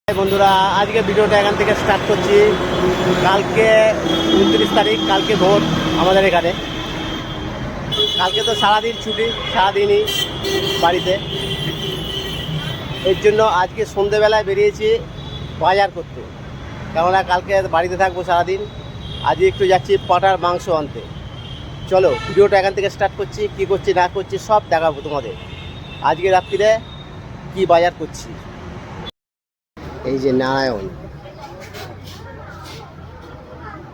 বন্ধুরা, আজকে ভিডিওটা এখান থেকে স্টার্ট করছি। কালকে 29 তারিখ, কালকে ভোট আমাদের এখানে। কালকে তো সারাদিন ছুটি, সারাদিনই বাড়িতে। এর জন্য আজকে সন্ধেবেলায় বেরিয়েছি বাজার করতে, কেননা কালকে বাড়িতে থাকবো সারাদিন। আজকে একটু যাচ্ছি পাটার মাংস আনতে। চলো ভিডিওটা এখান থেকে স্টার্ট করছি। কী করছি না করছি সব দেখাবো তোমাদের। আজকে রাত্রিরে কি বাজার করছি। এই যে নারায়ণ,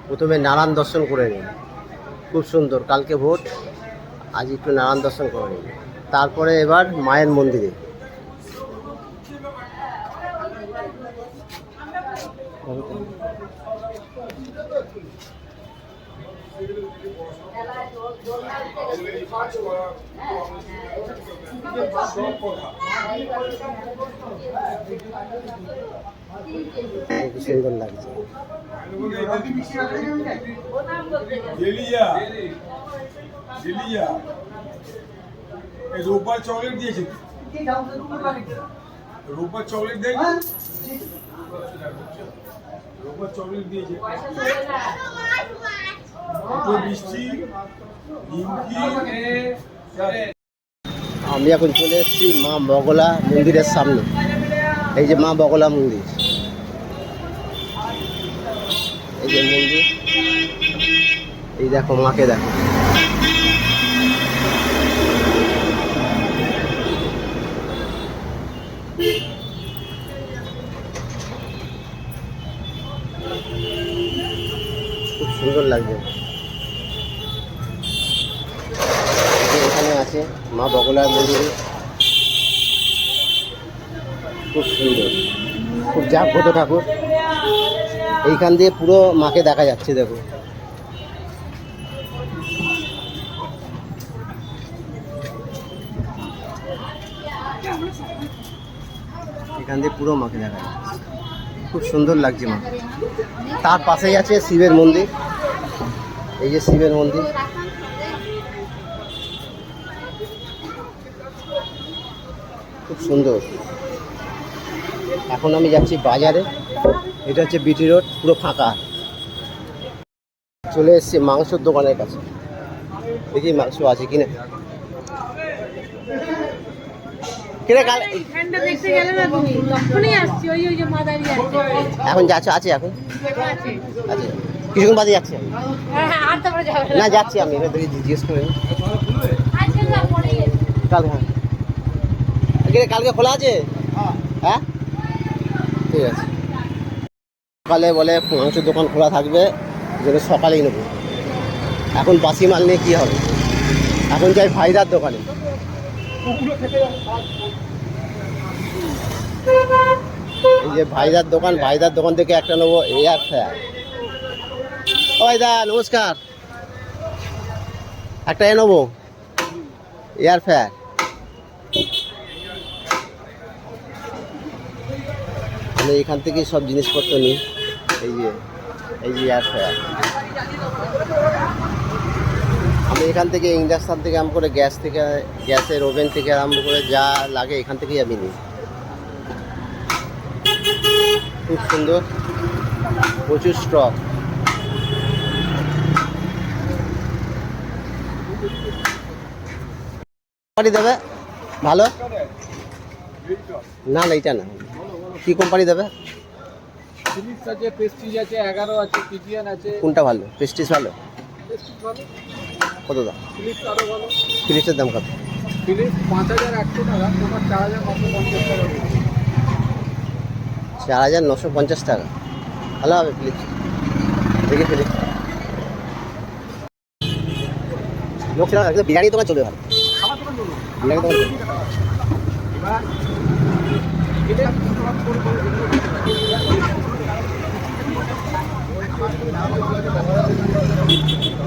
প্রথমে নারায়ণ দর্শন করে নিন, খুব সুন্দর। কালকে ভোট, আজ একটু নারায়ণ দর্শন করে নিন, তারপরে এবার মায়ের মন্দিরে। সুন্দর লাগছে। রূপার চকলেট দিয়েছে, রূপার চকলেট দেখ, রূপার চকলেট দিয়েছে, মিষ্টি, আমি এখন চলে এসেছি মা বগলা মন্দিরের সামনে। এই যে মা বগলা মন্দির, এই যে মন্দির, এই দেখো মাকে দেখো। খুব সুন্দর লাগছে। এখানে আছে মা বগলার মন্দিরে, খুব সুন্দর, খুব জাগ্রত ঠাকুর। এইখান দিয়ে পুরো মাকে দেখা যাচ্ছে, দেখো। এখান দিয়ে পুরো মাকে দেখা যাচ্ছে, খুব সুন্দর লাগছে মা। তার পাশেই আছে শিবের মন্দির, এই যে শিবের মন্দির, খুব সুন্দর। এখন আমি যাচ্ছি বাজারে। এটা হচ্ছে বিটি রোড, পুরো ফাঁকা। চলে এসেছি মাংসর দোকানের কাছে, দেখি মাংস আছে কিনা। এখন যাচ্ছে, আছে এখন আছে, কিছুক্ষণ বাদে যাচ্ছে। না যাচ্ছি আমি, জিজ্ঞেস করে কালকে খোলা আছে। হ্যাঁ ঠিক আছে। সকালে বলে মাংসের দোকান খোলা থাকবে, যেটা সকালেই নেবো। এখন বাসি মাল নিয়ে কী হবে, এখন যাই ভাইদার দোকানে। এই যে ভাইদার দোকান, ভাইদার দোকান থেকে একটা নেবো এয়ার ফ্রায়ার। ও ভাইদা নমস্কার, একটা নেবো এয়ার ফ্রায়ার। আমি এখান থেকেই সব জিনিসপত্র নিই। এই যে এয়ার ফ্রায়ার, আমি এখান থেকে ইন্ডাকশান থেকে আরম্ভ করে গ্যাস থেকে, গ্যাসের ওভেন থেকে আরম্ভ করে যা লাগে এখান থেকেই আমি নিই। খুব সুন্দর, প্রচুর স্টক। কোম্পানি দেবে ভালো? না না এটা না, কি কোম্পানি দেবে? ফিলিপস আছে, প্রেস্টিজ আছে, 11 আছে, পিজিএন আছে। কোনটা ভালো? প্রেস্টিজ ভালো? প্রেস্টিজ ভালো। কত দাম? ফিলিপস আরো ভালো। ফিলিপসের দাম কত? ফিলিপস 5100 টাকা, তোমার 4950 টাকা। 4950 টাকা, ভালো হবে ফিলিপস। দেখি ফিলিপস লোক ছিল, বিরিয়ানি দোকান চলবে ভালো। বিরিয়ানি দোকান চলবে।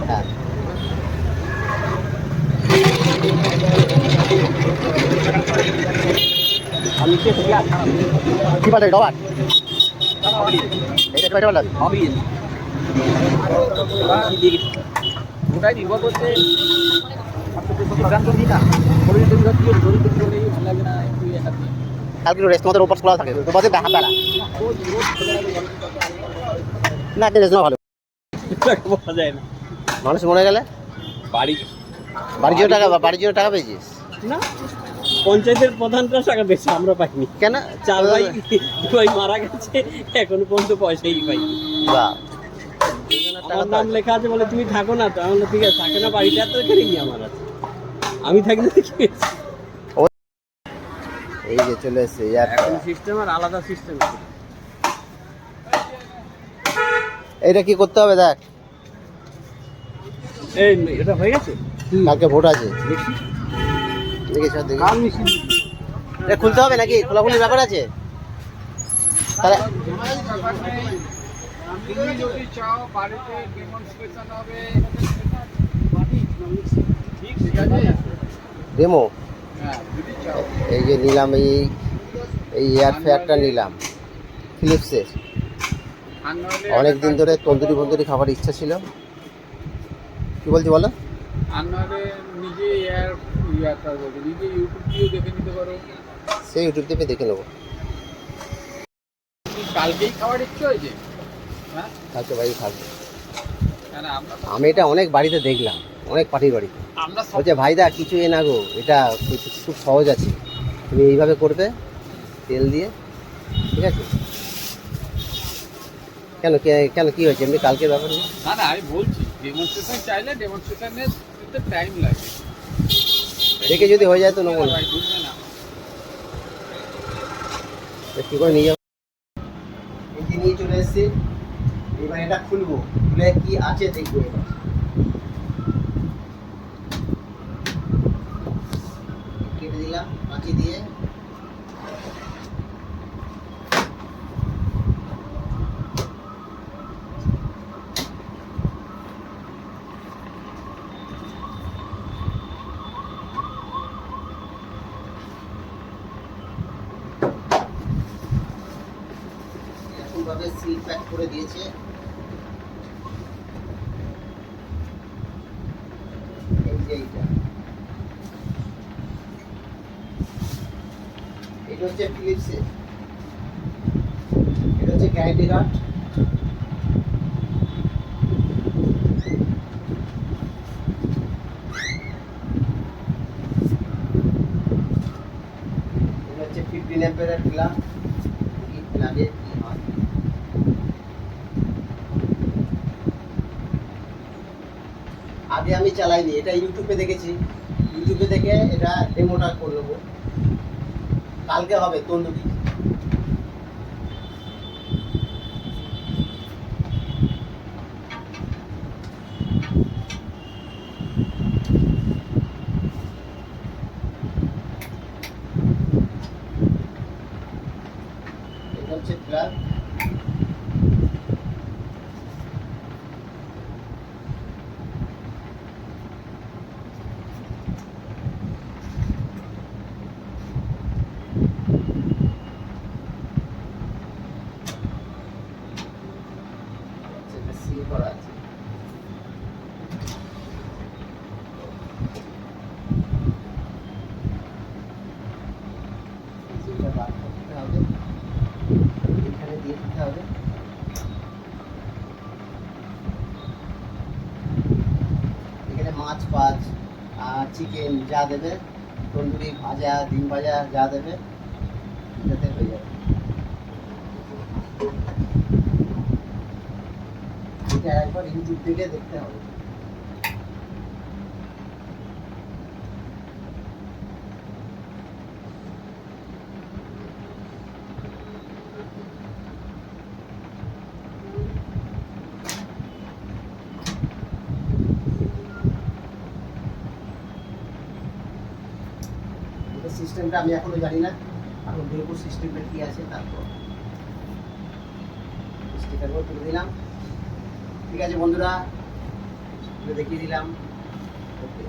হ্যাঁ আমি কি পাঠাই ডবার এটা কয়টা লাগবে? ওটাই নির্ভর করছে সিদ্ধান্ত নিই না, ভালো লাগে না একটু কালকে রেস্ট তোমাদের ওপাশ খোলা থাকে তোমাদের হাত বেলা না রেস্ট ভালো বলা যায় না। মানুষ মরে গেলে বাড়ি বাড়ির জন্য টাকা পেয়েছিস না, পঞ্চায়েতের প্রধানরা টাকা পেয়েছে, আমরা পাইনি। কেন 4 ভাই 2 ভাই মারা গেছে, এখনো পর্যন্ত পয়সাই পাইনি। বাহ আমার নাম লেখা আছে বলে তুমি থাকো না, তো আমি বললাম, ঠিক আছে থাকে না, বাড়িটা তো এখানেই আমার আছে, আমি থাকি না কি হয়েছে? এই যে চলে এসছে এখন সিস্টেম আর আলাদা সিস্টেম। এইটা কি করতে হবে দেখ এই এটা হয়ে গেছে, কালকে ভোট আছে দেখি দেখি সব দেখি কাল মিশিয়ে এটা খুলতে হবে নাকি খোলাখুলির ব্যাপার আছে তাহলে তুমি যদি চাও বাড়িতে ডেমনস্ট্রেশন হবে, ঠিক আছে, ডেমো হ্যাঁ যদি চাও। এই যে নিলাম এই এয়ার ফেয়ারটা নিলাম ফিলিপসের আর নইলে অনেক দিন ধরে তন্দুরি বন্দুরি খাবার ইচ্ছা ছিল কি বলছি বলো আর নইলে নিজে ইয়ারটা বলতে নিজে ইউটিউব দিয়েও দেখে নিতে পারো। সেই ইউটিউব থেকে দেখে নেবো কালকেই খাওয়ার ইচ্ছে হয়েছে, হ্যাঁ কালকে বাড়ি থাকবে কেন আমরা আমি এটা অনেক বাড়িতে দেখলাম অনেক পার্টির বাড়িতে আমরা সব বলছে ভাইদা কিছু এ না গো এটা খুব সহজ আছে তুমি এইভাবে করবে তেল দিয়ে ঠিক আছে কেন কেন কি হয়েছে এমনি কালকের ব্যাপার না না না আমি বলছি ডেমনস্ট্রেশন চাইলে ডেমনস্ট্রেশনের কিন্তু টাইম লাগে, দেখে যদি হয়ে যায় তো নেবো না ভাই বুঝবে না। তো কী করে নিয়ে যাবো এই যে নিয়ে চলে এসেছি এবার এটা খুলবো খুলে কি আছে দেখবো এবার কেটে দিলাম কাঁচি দিয়ে ভাবে সিল প্যাক করে দিয়েছে এই যে এটা হচ্ছে ফিলিপসের এটা হচ্ছে গ্যারান্টি কার্ড এটা হচ্ছে 15 অ্যাম্পিয়ারের প্লাগ কি প্লাগে কি হয় আগে আমি চালাইনি এটা ইউটিউবে দেখেছি ইউটিউবে দেখে এটা ডেমোটা করে নেবো কালকে হবে তন্দুরি এটা হচ্ছে প্লাগ সিল করা আছে সিলটা বার করতে হবে এখানে দিয়ে দিতে হবে এখানে মাছ পাঁচ আর চিকেন যা দেবে তন্দুরি ভাজা ডিম ভাজা যা দেবে এটাতে হয়ে যাবে এটা একবার ইউটিউব থেকে দেখতে হবে সিস্টেমটা আমি এখনো জানি না এখন দেখবো সিস্টেমটা কি আছে তারপর স্টিকারগুলো তুলে দিলাম ঠিক আছে বন্ধুরা দেখিয়ে দিলাম ওকে